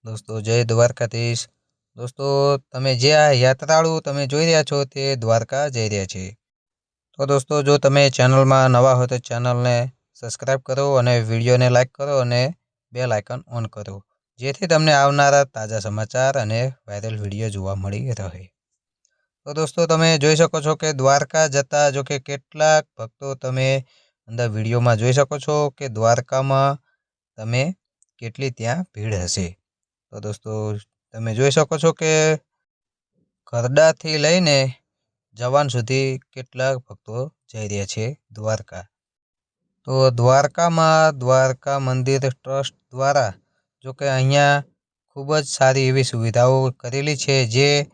दोस्तों जय द्वारकाधीश। दोस्तों तमे जे आ यात्राळु तमे जोई रह्या छो ते द्वारका जई रह्या छे। तो दोस्तों जो तमे चेनल में नवा हो तो चेनल ने सब्सक्राइब करो और विडियो ने लाइक करो और बेल आइकन ऑन करो, जेथी तमने आवनारा ताजा समाचार और वायरल विडियो जोवा मळी रहे। तो दोस्तों तमे जोई शको छो कि द्वारका जता जो कि केटलाक भक्तो तमे अंदर विडियो में जोई शको छो कि द्वारका में तमे केटली त्यां भीड़ हशे। तो दोस्तों तमे जोई शको छो कि गरडा थी लईने जवान सुधी केटलाक भक्तो जई रह्या छे द्वारका। तो द्वारका में द्वारका मंदिर ट्रस्ट द्वारा जो कि अहींया खूब ज सारी एवी सुविधाओं करेली छे, जे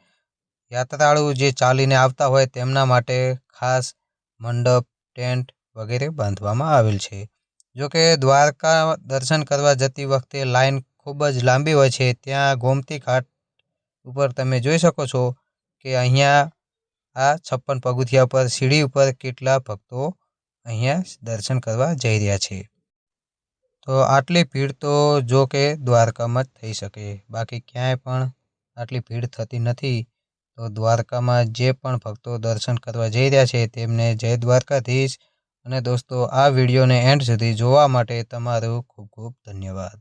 यात्राळु जे चालीने आवता होय तेमना माटे खास मंडप, टेंट वगैरह बांधवामां आवेल छे। जो कि द्वारका दर्शन करवा जती वखते लाइन खूब ज लांबी होय छे। त्यां गोमती घाट पर तमे जोई शको छो कि अहींया आ 56 पगथिया पर सीढ़ी पर केटला भक्तो अहींया दर्शन करवा जई रह्या छे। तो आटली भीड़ तो जो कि द्वारका में थई शके, बाकी क्यांय पण आटली भीड़ थती नथी। तो द्वारका में जे पण भक्तो दर्शन करवा जई रह्या छे तेमने जय द्वारकाधीश। अने दोस्तों आ विडियो ने एंड सुधी जोवा माटे तमारो खूब खूब धन्यवाद।